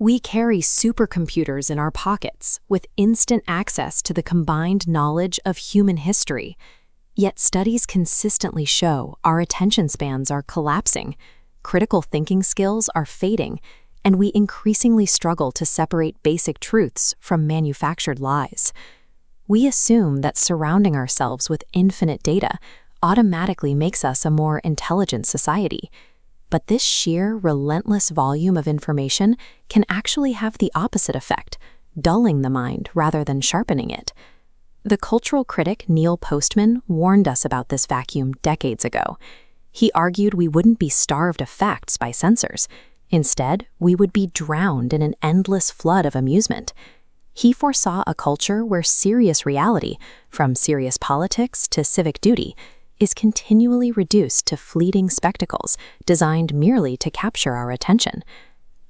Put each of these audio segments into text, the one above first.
We carry supercomputers in our pockets with instant access to the combined knowledge of human history. Yet studies consistently show our attention spans are collapsing, critical thinking skills are fading, and we increasingly struggle to separate basic truths from manufactured lies. We assume that surrounding ourselves with infinite data automatically makes us a more intelligent society. But this sheer, relentless volume of information can actually have the opposite effect, dulling the mind rather than sharpening it. The cultural critic Neil Postman warned us about this vacuum decades ago. He argued we wouldn't be starved of facts by censors. Instead, we would be drowned in an endless flood of amusement. He foresaw a culture where serious reality, from serious politics to civic duty, is continually reduced to fleeting spectacles designed merely to capture our attention.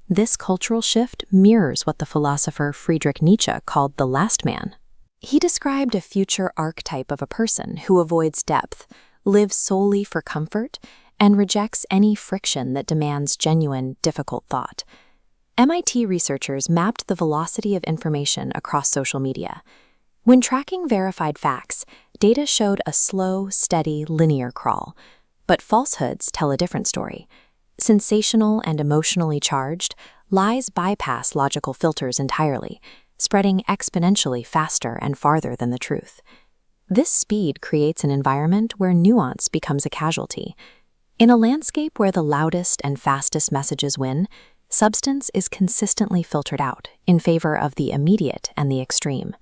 This cultural shift mirrors what the philosopher Friedrich Nietzsche called the last man. He described a future archetype of a person who avoids depth, lives solely for comfort, and rejects any friction that demands genuine, difficult thought. MIT researchers mapped the velocity of information across social media. When tracking verified facts, data showed a slow, steady, linear crawl. But falsehoods tell a different story. Sensational and emotionally charged, lies bypass logical filters entirely, spreading exponentially faster and farther than the truth. This speed creates an environment where nuance becomes a casualty. In a landscape where the loudest and fastest messages win, substance is consistently filtered out in favor of the immediate and the extreme.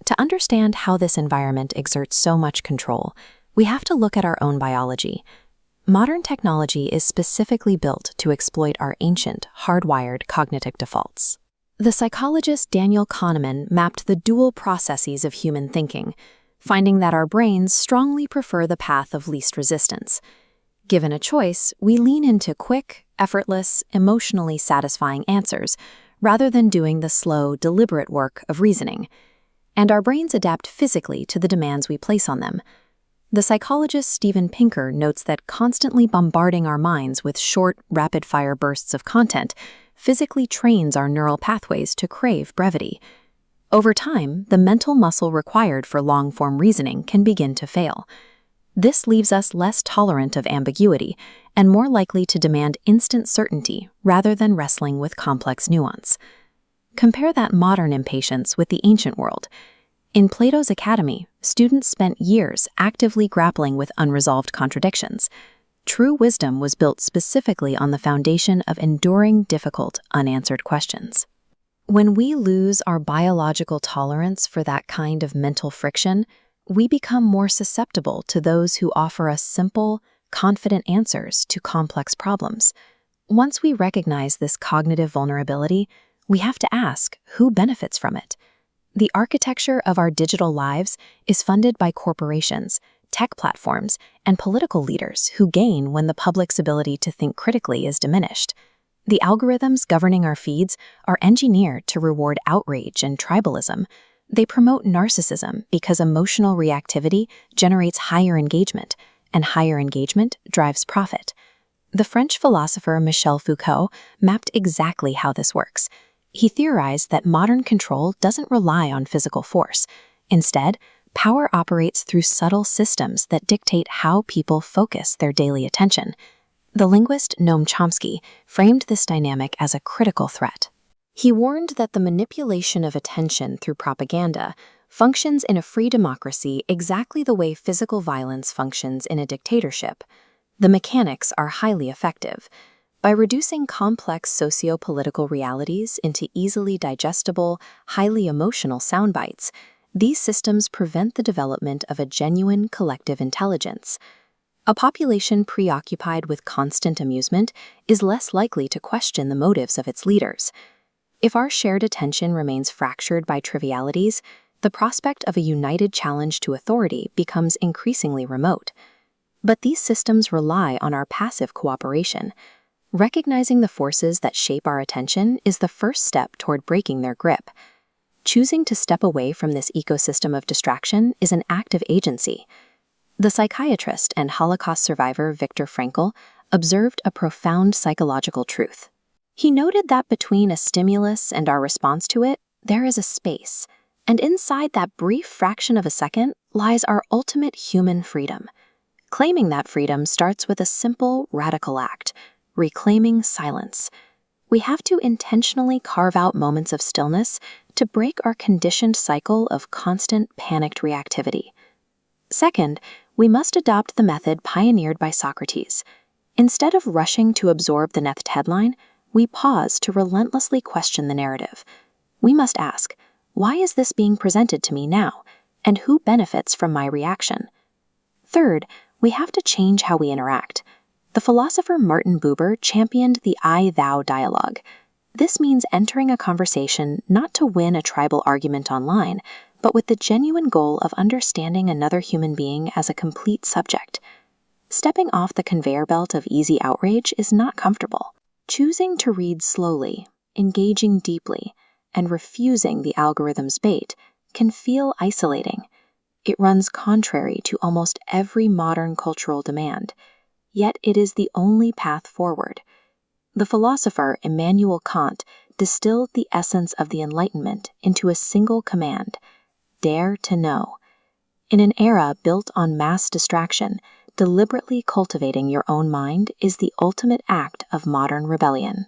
To understand how this environment exerts so much control, we have to look at our own biology. Modern technology is specifically built to exploit our ancient, hardwired cognitive defaults. The psychologist Daniel Kahneman mapped the dual processes of human thinking, finding that our brains strongly prefer the path of least resistance. Given a choice, we lean into quick, effortless, emotionally satisfying answers, rather than doing the slow, deliberate work of reasoning. And our brains adapt physically to the demands we place on them. The psychologist Steven Pinker notes that constantly bombarding our minds with short, rapid-fire bursts of content physically trains our neural pathways to crave brevity. Over time, the mental muscle required for long-form reasoning can begin to fail. This leaves us less tolerant of ambiguity and more likely to demand instant certainty rather than wrestling with complex nuance. Compare that modern impatience with the ancient world. In Plato's Academy, students spent years actively grappling with unresolved contradictions. True wisdom was built specifically on the foundation of enduring, difficult, unanswered questions. When we lose our biological tolerance for that kind of mental friction, we become more susceptible to those who offer us simple, confident answers to complex problems. Once we recognize this cognitive vulnerability, we have to ask, who benefits from it? The architecture of our digital lives is funded by corporations, tech platforms, and political leaders who gain when the public's ability to think critically is diminished. The algorithms governing our feeds are engineered to reward outrage and tribalism. They promote narcissism because emotional reactivity generates higher engagement, and higher engagement drives profit. The French philosopher Michel Foucault mapped exactly how this works. He theorized that modern control doesn't rely on physical force. Instead, power operates through subtle systems that dictate how people focus their daily attention. The linguist Noam Chomsky framed this dynamic as a critical threat. He warned that the manipulation of attention through propaganda functions in a free democracy exactly the way physical violence functions in a dictatorship. The mechanics are highly effective. By reducing complex socio-political realities into easily digestible, highly emotional sound bites, these systems prevent the development of a genuine collective intelligence. A population preoccupied with constant amusement is less likely to question the motives of its leaders. If our shared attention remains fractured by trivialities, the prospect of a united challenge to authority becomes increasingly remote. But these systems rely on our passive cooperation. Recognizing the forces that shape our attention is the first step toward breaking their grip. Choosing to step away from this ecosystem of distraction is an act of agency. The psychiatrist and Holocaust survivor Viktor Frankl observed a profound psychological truth. He noted that between a stimulus and our response to it, there is a space, and inside that brief fraction of a second lies our ultimate human freedom. Claiming that freedom starts with a simple, radical act: reclaiming silence. We have to intentionally carve out moments of stillness to break our conditioned cycle of constant panicked reactivity. Second, we must adopt the method pioneered by Socrates. Instead of rushing to absorb the next headline, we pause to relentlessly question the narrative. We must ask, why is this being presented to me now, and who benefits from my reaction? Third, we have to change how we interact. The philosopher Martin Buber championed the I-thou dialogue. This means entering a conversation not to win a tribal argument online, but with the genuine goal of understanding another human being as a complete subject. Stepping off the conveyor belt of easy outrage is not comfortable. Choosing to read slowly, engaging deeply, and refusing the algorithm's bait can feel isolating. It runs contrary to almost every modern cultural demand, yet it is the only path forward. The philosopher Emmanuel Kant distilled the essence of the Enlightenment into a single command: dare to know. In an era built on mass distraction, deliberately cultivating your own mind is the ultimate act of modern rebellion.